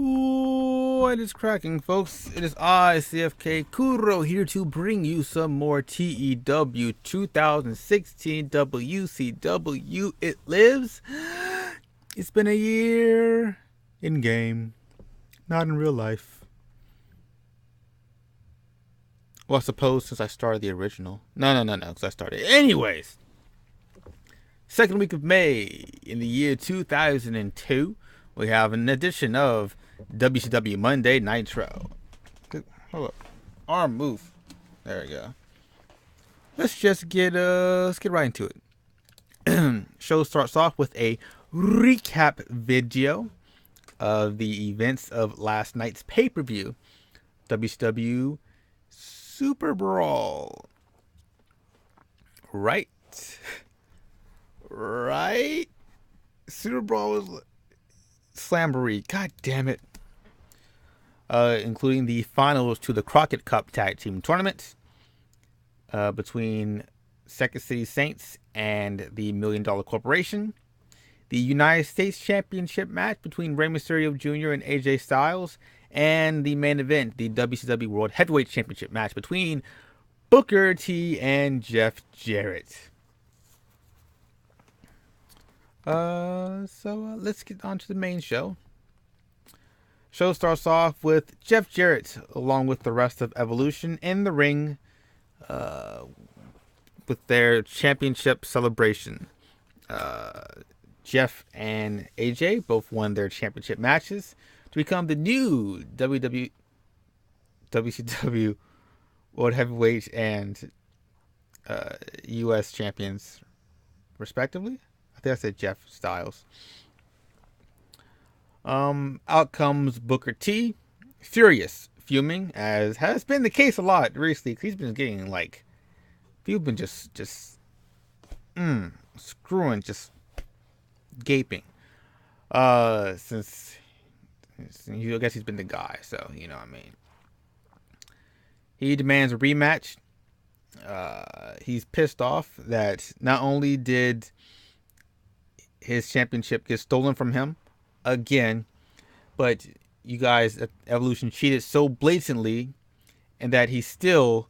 What is cracking, folks? It is I, CFK Kuro, here to bring you some more TEW 2016 WCW. It lives. It's been a year in game, not in real life. Well, I suppose since I started the original. No, because I started. Anyways, second week of May in the year 2002, we have an edition of WCW Monday Nitro. Hold up. Arm move. There we go. Let's get right into it. Show starts off with a recap video of the events of last night's pay-per-view, WCW Super Brawl. Right. Super Brawl was Slamboree. God damn it. Including the finals to the Crockett Cup Tag Team Tournament between Second City Saints and the $1 Million Corporation. The United States Championship match between Rey Mysterio Jr. and AJ Styles. And the main event, the WCW World Heavyweight Championship match between Booker T and Jeff Jarrett. Let's get on to the main show. Show starts off with Jeff Jarrett along with the rest of Evolution in the ring with their championship celebration. Jeff and AJ both won their championship matches to become the new WCW World Heavyweight and US champions, respectively. I think I said Jeff Styles. Out comes Booker T, furious, fuming, as has been the case a lot recently. He's been getting people been just screwing, just gaping. Since I guess he's been the guy, so you know what I mean. He demands a rematch. He's pissed off that not only did his championship get stolen from him again, but you guys at Evolution cheated so blatantly, and that he still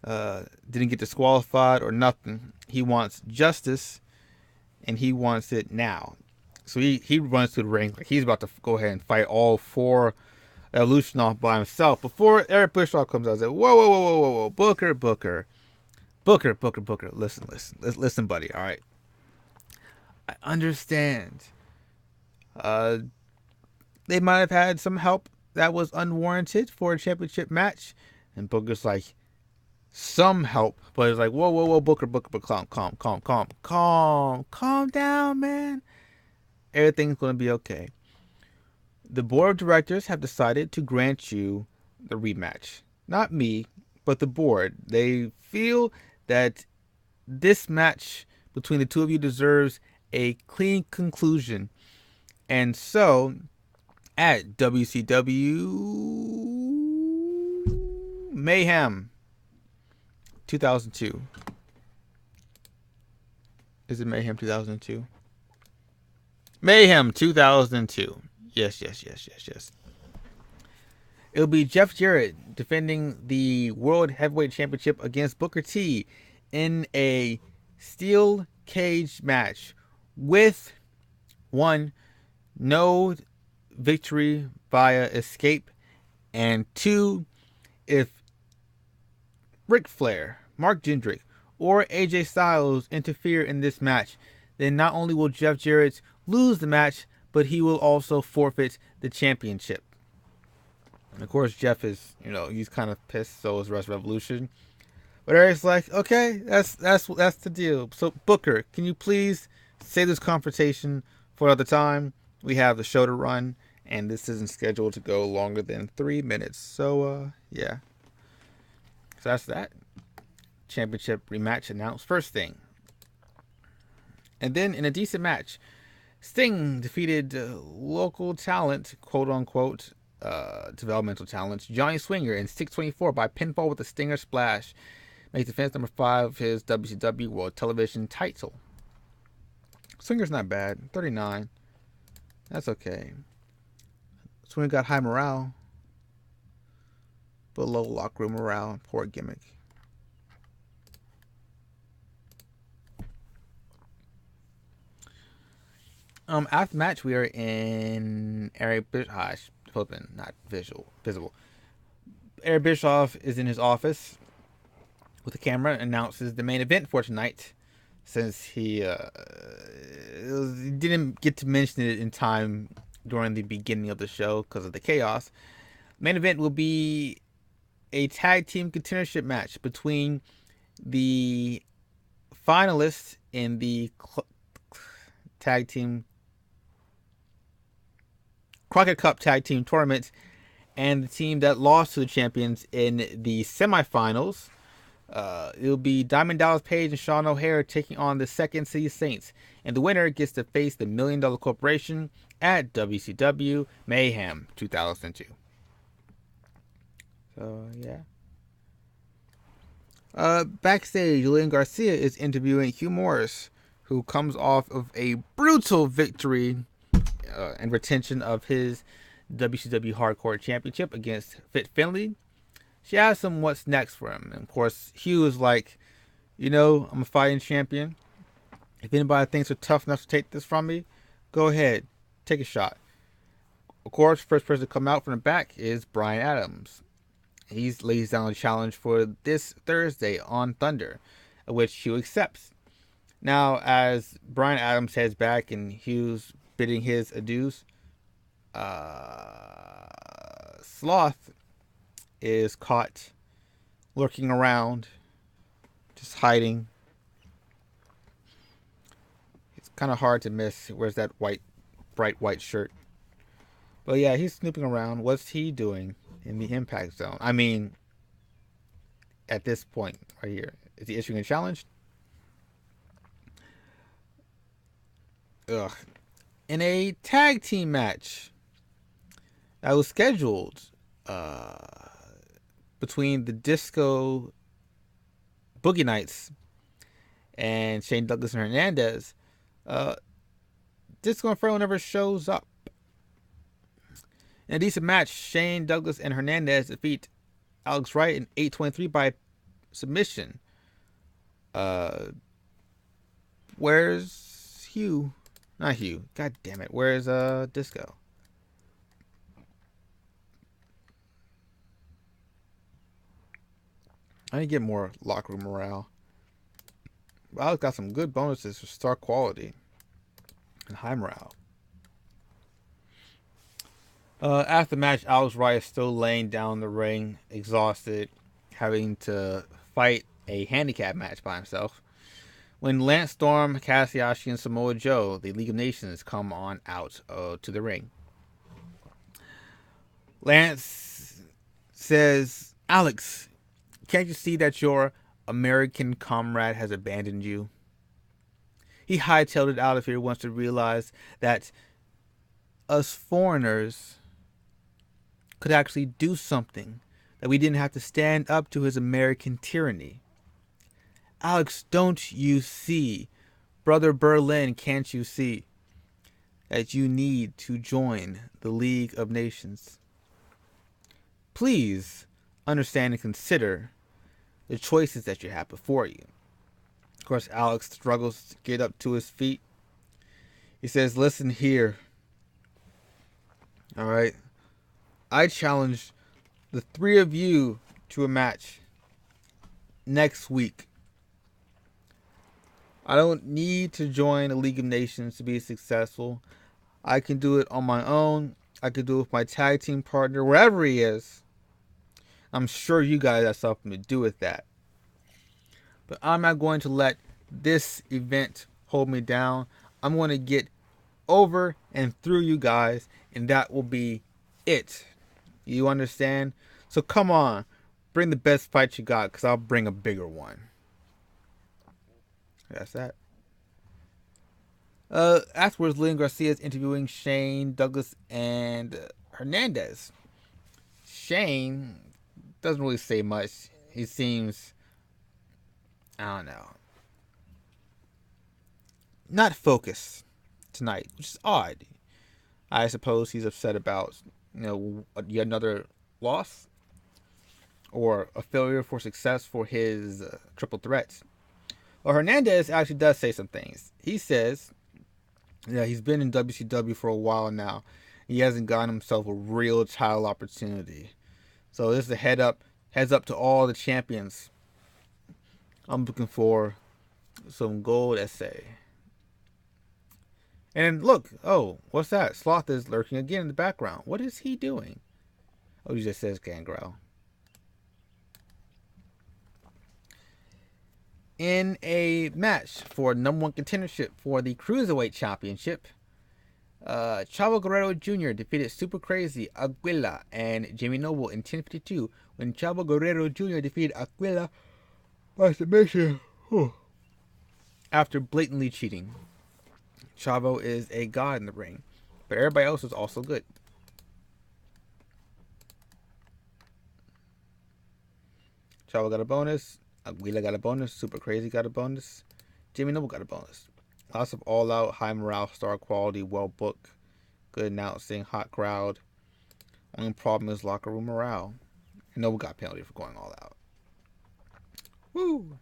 didn't get disqualified or nothing. He wants justice, and he wants it now. So he runs to the ring like he's about to go ahead and fight all four Evolution off by himself. Before Eric Bischoff comes out and says, whoa, Booker, listen, buddy, all right. I understand. They might have had some help that was unwarranted for a championship match, and Booker's like, some help, but it's like, whoa, Booker, calm down, man. Everything's gonna be okay. The board of directors have decided to grant you the rematch. Not me, but the board. They feel that this match between the two of you deserves a clean conclusion. And so, at WCW Mayhem 2002. Is it Mayhem 2002? Mayhem 2002. Yes. It'll be Jeff Jarrett defending the World Heavyweight Championship against Booker T in a steel cage match with 1, no victory via escape, and 2, if Ric Flair, Mark Jindrak, or AJ Styles interfere in this match, then not only will Jeff Jarrett lose the match, but he will also forfeit the championship. And of course, Jeff is, he's kind of pissed. So is the rest of Revolution. But Eric's like, okay, that's the deal. So Booker, can you please save this confrontation for another time? We have the show to run, and this isn't scheduled to go longer than 3 minutes. So yeah. So that's that. Championship rematch announced first thing. And then in a decent match, Sting defeated local talent, quote unquote, developmental talent, Johnny Swinger in 624 by pinfall with a Stinger splash. Makes defense number 5 of his WCW World Television title. Swinger's not bad. 39. That's okay. So we got high morale, but low locker room morale. Poor gimmick. After the match, we are in Eric Bischoff. Flipping, not visible. Eric Bischoff is in his office with the camera, announces the main event for tonight. Since he didn't get to mention it in time during the beginning of the show because of the chaos. Main event will be a tag team contendership match between the finalists in the tag team Crockett Cup tag team tournament and the team that lost to the champions in the semifinals. It'll be Diamond Dallas Page and Sean O'Haire taking on the Second City Saints, and the winner gets to face the $1 Million Corporation at WCW Mayhem 2002. So yeah. Backstage, Julian Garcia is interviewing Hugh Morris, who comes off of a brutal victory and retention of his WCW Hardcore Championship against Fit Finlay. She asks him what's next for him. And of course, Hugh is like, I'm a fighting champion. If anybody thinks they're tough enough to take this from me, go ahead, take a shot. Of course, first person to come out from the back is Bryan Adams. He lays down a challenge for this Thursday on Thunder, which Hugh accepts. Now, as Bryan Adams heads back and Hugh's bidding his adieus, Sloth is caught lurking around, just hiding. It's kind of hard to miss. He wears that bright white shirt. But yeah, he's snooping around. What's he doing in the Impact Zone? I mean, at this point right here, is he issuing a challenge? Ugh. In a tag team match that was scheduled between the Disco Boogie Nights and Shane Douglas and Hernandez, Disco Inferno never shows up. In a decent match, Shane Douglas and Hernandez defeat Alex Wright in 8:23 by submission. Where's Hugh? Not Hugh. God damn it. Where's Disco? I need to get more locker room morale. Alex got some good bonuses for star quality and high morale. After the match, Alex Wright is still laying down the ring, exhausted, having to fight a handicap match by himself. When Lance Storm, Cass Yashi, and Samoa Joe, the League of Nations, come on out to the ring. Lance says, Alex, can't you see that your American comrade has abandoned you? He hightailed it out of here once to realize that us foreigners could actually do something, that we didn't have to stand up to his American tyranny. Alex, don't you see? Brother Berlin, can't you see that you need to join the League of Nations? Please understand and consider the choices that you have before you. Of course, Alex struggles to get up to his feet. He says, listen here. All right. I challenge the three of you to a match next week. I don't need to join the League of Nations to be successful. I can do it on my own. I can do it with my tag team partner, wherever he is. I'm sure you guys have something to do with that. But I'm not going to let this event hold me down. I'm going to get over and through you guys, and that will be it. You understand? So come on, bring the best fight you got, because I'll bring a bigger one. That's that. Afterwards, Lynn Garcia is interviewing Shane Douglas and Hernandez. Shane doesn't really say much. He seems, I don't know, not focused tonight, which is odd. I suppose he's upset about yet another loss or a failure for success for his triple threats. Well, Hernandez actually does say some things. He says, yeah, he's been in WCW for a while now. He hasn't gotten himself a real title opportunity. So this is a heads up to all the champions. I'm looking for some gold essay. And look, oh, what's that? Sloth is lurking again in the background. What is he doing? Oh, he just says Gangrel. In a match for number one contendership for the Cruiserweight Championship, Chavo Guerrero Jr. defeated Super Crazy, Aguila, and Jimmy Noble in 10:52 when Chavo Guerrero Jr. defeated Aguila by submission after blatantly cheating. Chavo is a god in the ring, but everybody else is also good. Chavo got a bonus. Aguila got a bonus. Super Crazy got a bonus. Jimmy Noble got a bonus. Lots of all-out, high morale, star quality, well booked, good announcing, hot crowd. Only problem is locker room morale. And Noble got penalty for going all out. Woo!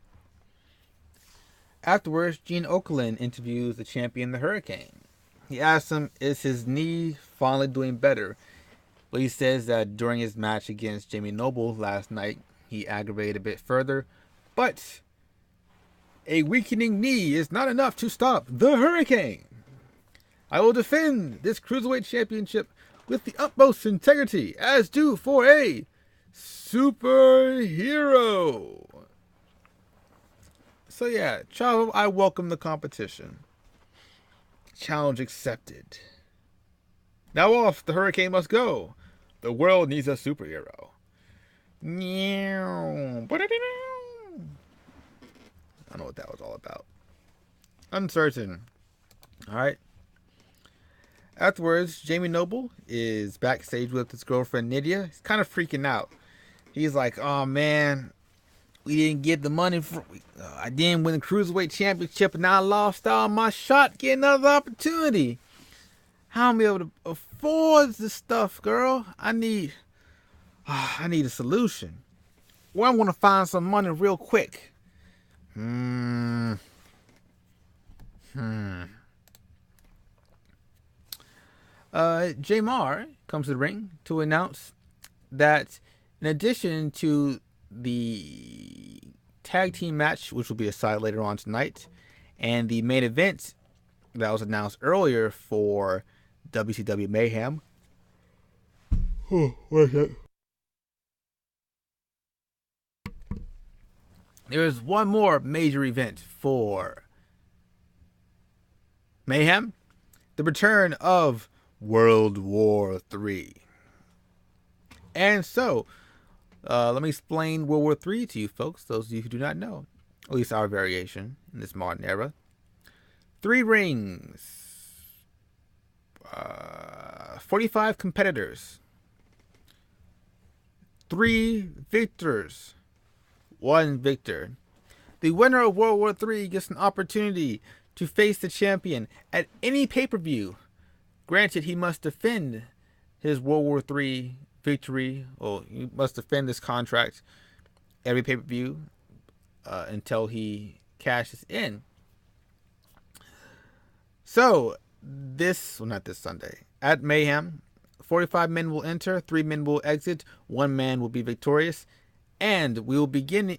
Afterwards, Gene Okerlund interviews the champion, the Hurricane. He asks him, is his knee finally doing better? But he says that during his match against Jimmy Noble last night, he aggravated a bit further. But a weakening knee is not enough to stop the Hurricane. I will defend this Cruiserweight Championship with the utmost integrity, as due for a superhero. So yeah, Chavo, I welcome the competition. Challenge accepted. Now off, the Hurricane must go. The world needs a superhero. I don't know what that was all about. Uncertain. Alright. Afterwards, Jamie Noble is backstage with his girlfriend Nydia. He's kind of freaking out. He's like, oh man, we didn't get the money for. I didn't win the Cruiserweight Championship and I lost all my shot. Get another opportunity. How am I able to afford this stuff, girl? I need a solution. Well, I want to find some money real quick. J Mar comes to the ring to announce that in addition to the tag team match, which will be decided later on tonight, and the main event that was announced earlier for WCW Mayhem. There is one more major event for Mayhem. The return of World War III. And so, let me explain World War III to you folks, those of you who do not know. At least our variation in this modern era. 3 rings. 45 competitors. 3 victors. 1 victor. The winner of World War III gets an opportunity to face the champion at any pay-per-view. Granted, he must defend his World War III victory, or he must defend this contract every pay-per-view until he cashes in. So, not this Sunday, at Mayhem, 45 men will enter, 3 men will exit, 1 man will be victorious, and we will begin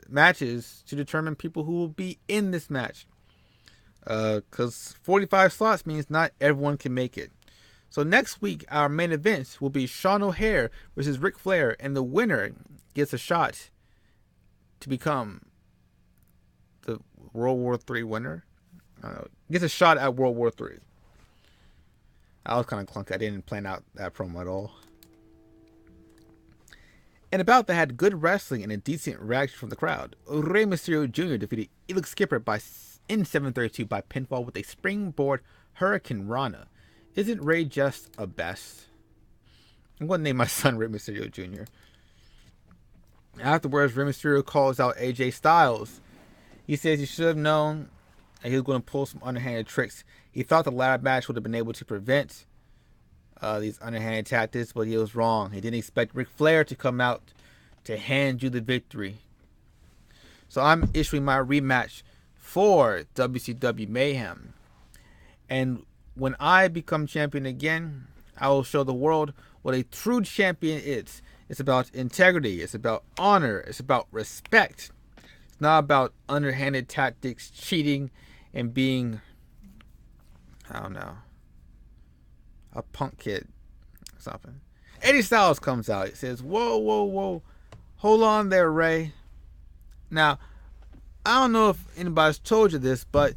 matches to determine people who will be in this match. Because 45 slots means not everyone can make it. So next week, our main events will be Sean O'Haire versus Ric Flair, and the winner gets a shot to become the World War III winner. Gets a shot at World War III. I was kind of clunky. I didn't plan out that promo at all. And about that had good wrestling and a decent reaction from the crowd. Rey Mysterio Jr. defeated Elix Skipper in 7:32 by pinfall with a springboard Hurricane Rana. Isn't Rey just a best? I'm going to name my son Rey Mysterio Jr. Afterwards, Rey Mysterio calls out AJ Styles. He says he should have known that he was going to pull some underhanded tricks. He thought the ladder match would have been able to prevent these underhanded tactics, but he was wrong. He didn't expect Ric Flair to come out to hand you the victory. So I'm issuing my rematch for WCW Mayhem. And when I become champion again, I will show the world what a true champion is. It's about integrity. It's about honor. It's about respect. It's not about underhanded tactics, cheating, and being, I don't know, a punk kid or something. Eddie Styles comes out. He says, whoa, whoa, whoa. Hold on there, Ray. Now, I don't know if anybody's told you this, but,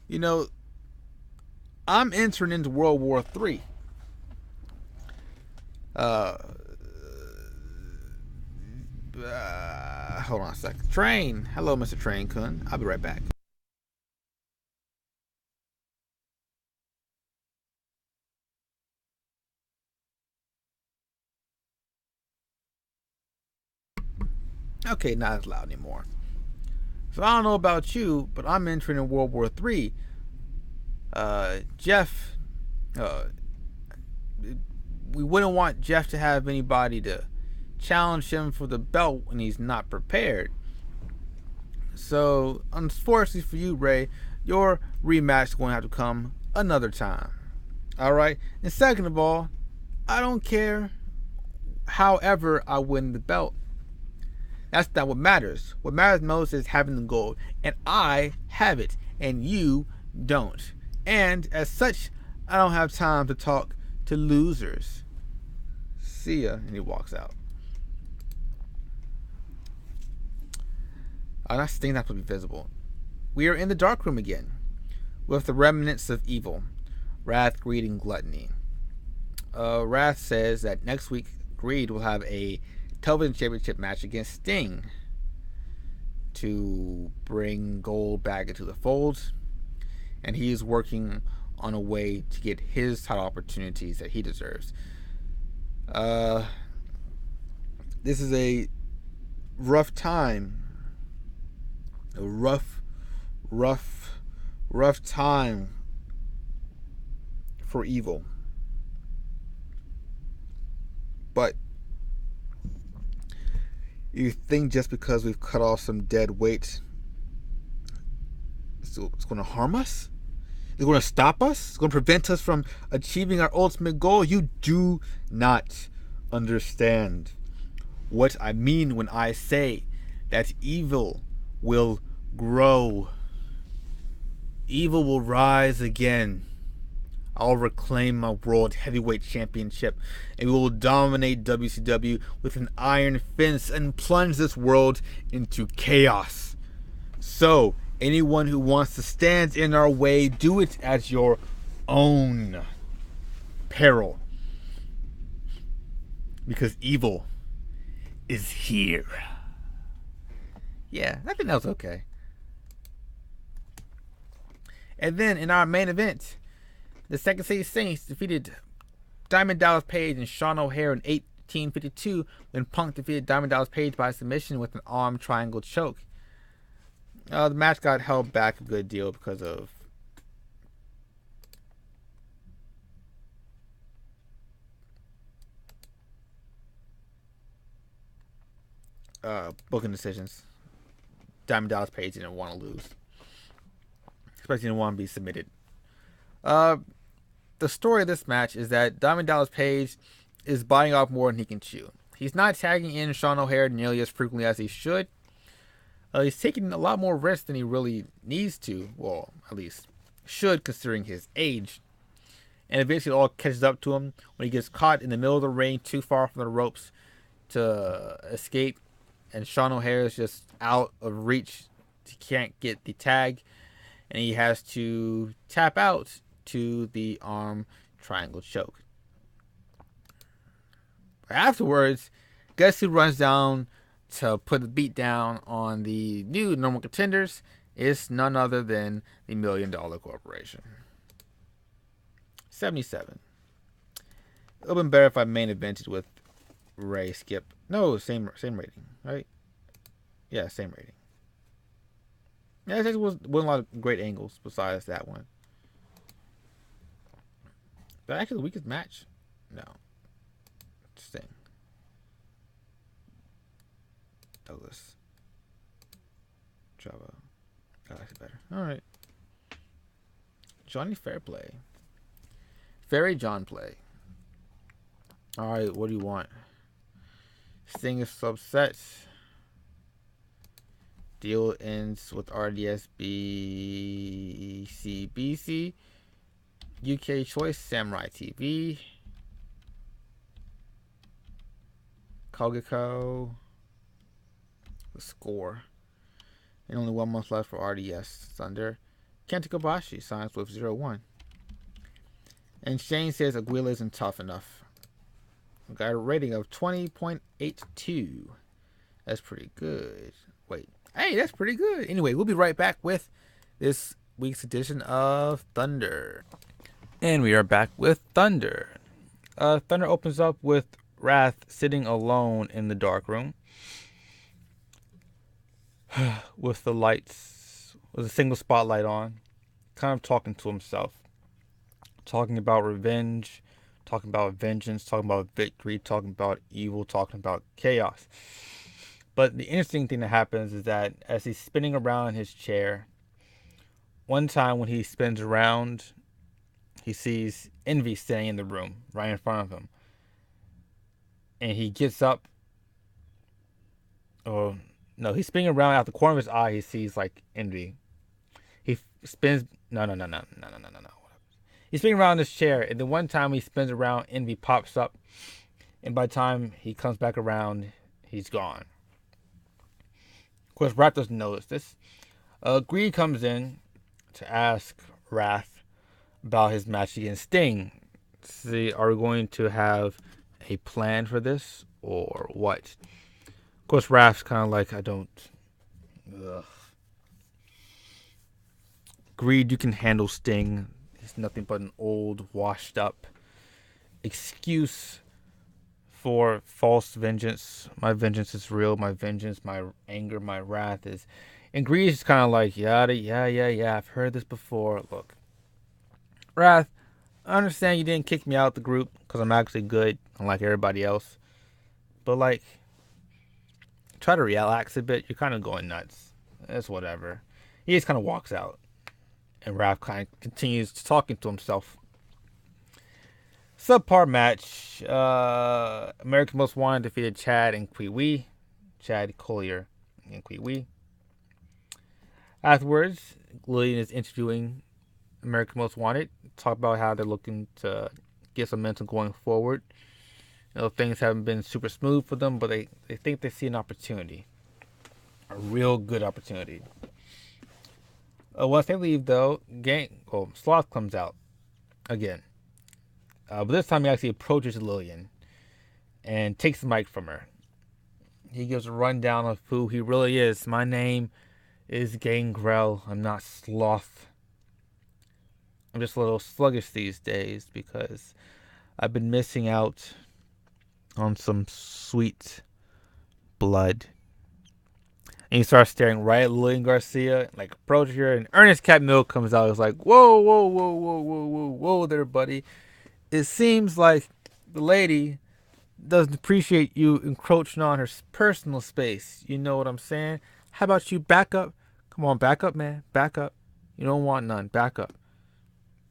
you know, I'm entering into World War III. Hold on a second. Train. Hello, Mr. Train Kun. I'll be right back. Okay, not as loud anymore. So I don't know about you, but I'm entering in World War III. Jeff, we wouldn't want Jeff to have anybody to challenge him for the belt when he's not prepared. So, unfortunately for you, Ray, your rematch is going to have to come another time. Alright? And second of all, I don't care however I win the belt. That's not what matters. What matters most is having the gold. And I have it. And you don't. And as such, I don't have time to talk to losers. See ya. And he walks out. Oh, that's the thing that's to be visible. We are in the dark room again. With the remnants of evil. Wrath, greed, and gluttony. Wrath says that next week, Greed will have a television championship match against Sting to bring gold back into the fold, and he is working on a way to get his title opportunities that he deserves. This is a rough time, a rough time for evil, but you think just because we've cut off some dead weight, it's going to harm us? It's going to stop us? It's going to prevent us from achieving our ultimate goal? You do not understand what I mean when I say that evil will grow. Evil will rise again. I'll reclaim my World Heavyweight Championship, and we will dominate WCW with an iron fist and plunge this world into chaos. So, anyone who wants to stand in our way, do it at your own peril. Because evil is here. Yeah, I think that was okay. And then in our main event, the Second City Saints defeated Diamond Dallas Page and Sean O'Haire in 1852 when Punk defeated Diamond Dallas Page by submission with an arm triangle choke. The match got held back a good deal because of booking decisions. Diamond Dallas Page didn't want to lose, especially didn't want to be submitted. The story of this match is that Diamond Dallas Page is biting off more than he can chew. He's not tagging in Sean O'Haire nearly as frequently as he should. He's taking a lot more risks than he really needs to. Well, at least should, considering his age. And eventually it all catches up to him when he gets caught in the middle of the ring too far from the ropes to escape. And Sean O'Haire is just out of reach. He can't get the tag. And he has to tap out to the arm triangle choke. Afterwards, guess who runs down to put the beat down on the new normal contenders? It's none other than the $1 Million Corporation. 77. It would have been better if I main evented with Ray Skip. No, same rating, right? Yeah, same rating. Yeah, there wasn't a lot of great angles besides that one. that actually the weakest match? No. Sting. Douglas. Java. Oh, that's better. Alright. Johnny Fairplay. Fairy John Play. Alright, what do you want? Sting is upset. Deal ends with RDS BC UK Choice Samurai TV. Kogako. The score. And only 1 month left for RDS Thunder. Kenta Kobashi signs with 0-1. And Shane says Aguila isn't tough enough. We got a rating of 20.82. That's pretty good. Wait. Hey, that's pretty good. Anyway, we'll be right back with this week's edition of Thunder. And we are back with Thunder. Thunder opens up with Wrath sitting alone in the dark room. With the lights, with a single spotlight on. Kind of talking to himself. Talking about revenge. Talking about vengeance. Talking about victory. Talking about evil. Talking about chaos. But the interesting thing that happens is that as he's spinning around in his chair, one time when he spins around, he sees Envy standing in the room right in front of him. And he gets up. Oh, no, he's spinning around out the corner of his eye. He sees like Envy. He spins. No. He's spinning around in his chair. And then one time he spins around, Envy pops up. And by the time he comes back around, he's gone. Of course, Wrath doesn't notice this. Greed comes in to ask Wrath about his match against Sting. See, are we going to have a plan for this or what? Of course, Wrath's kind of like, I don't. Ugh. Greed, you can handle Sting. He's nothing but an old, washed up excuse for false vengeance. My vengeance is real. My vengeance, my anger, my wrath is. And Greed is kind of like, yeah. I've heard this before. Look, Wrath, I understand you didn't kick me out the group because I'm actually good, unlike everybody else. But like, try to relax a bit. You're kind of going nuts. It's whatever. He just kind of walks out, and Wrath kind of continues talking to himself. Subpar match. American Most Wanted defeated Chad and Kwee. Chad Collier and Kwee. Afterwards, Lillian is interviewing American Most Wanted. Talk about how they're looking to get some momentum going forward. You know, things haven't been super smooth for them, but they think they see an opportunity. A real good opportunity. Once they leave, though, Sloth comes out again. But this time he actually approaches Lillian and takes the mic from her. He gives a rundown of who he really is. My name is Gangrel. I'm not Sloth. I'm just a little sluggish these days because I've been missing out on some sweet blood. And he starts staring right at Lillian Garcia, like approaches her, and Ernest Cat Mill comes out. He's like, whoa there, buddy. It seems like the lady doesn't appreciate you encroaching on her personal space. You know what I'm saying? How about you back up? Come on, back up, man. Back up. You don't want none. Back up.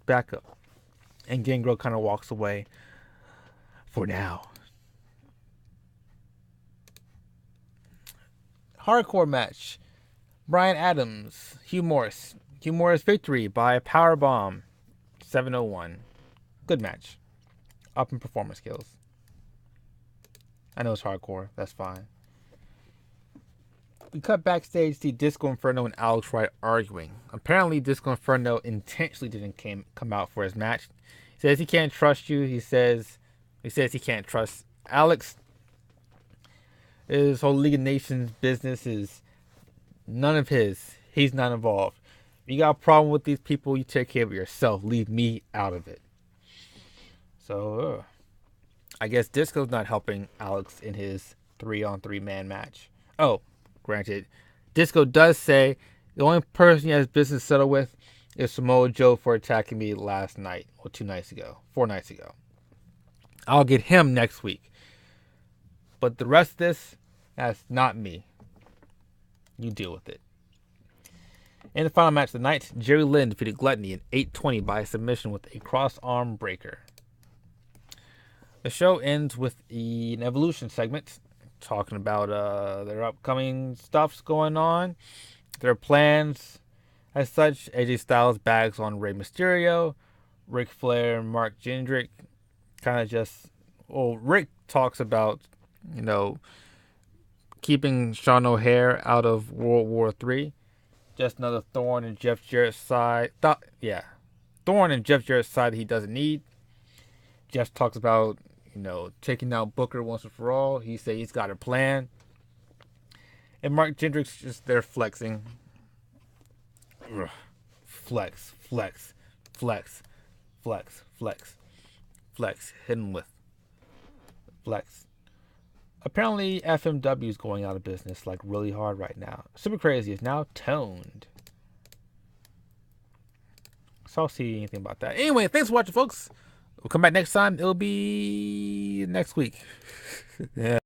Back up. And Gangrel kind of walks away for now. Hardcore match. Brian Adams, Hugh Morris. Hugh Morris victory by powerbomb. 701. Good match. Up in performance skills. I know it's hardcore. That's fine. We cut backstage to Disco Inferno and Alex Wright arguing. Apparently, Disco Inferno intentionally didn't come out for his match. He says he can't trust you. He says he can't trust Alex. His whole League of Nations business is none of his. He's not involved. If you got a problem with these people, you take care of it yourself. Leave me out of it. So, I guess Disco's not helping Alex in his 3-on-3 man match. Oh, granted, Disco does say the only person he has business settled with is Samoa Joe for attacking me last night, or 2 nights ago, 4 nights ago. I'll get him next week. But the rest of this, that's not me. You deal with it. In the final match of the night, Jerry Lynn defeated Gluttony in 8:20 by submission with a cross-arm breaker. The show ends with an Evolution segment talking about their upcoming stuffs going on, their plans. As such, AJ Styles bags on Rey Mysterio, Ric Flair, and Mark Jindrak kind of just... Well, Rick talks about, keeping Sean O'Hare out of World War III. Just another thorn in Jeff Jarrett's side. Thorn in Jeff Jarrett's side that he doesn't need. Jeff talks about, taking out Booker once and for all. He said he's got a plan. And Mark Jindrak's just there flexing. Ugh. Flex, flex, flex, flex, flex, flex. Hit him with flex. Apparently, FMW is going out of business like really hard right now. Super Crazy is now toned. So I'll see anything about that. Anyway, thanks for watching, folks. We'll come back next time. It'll be next week. Yeah.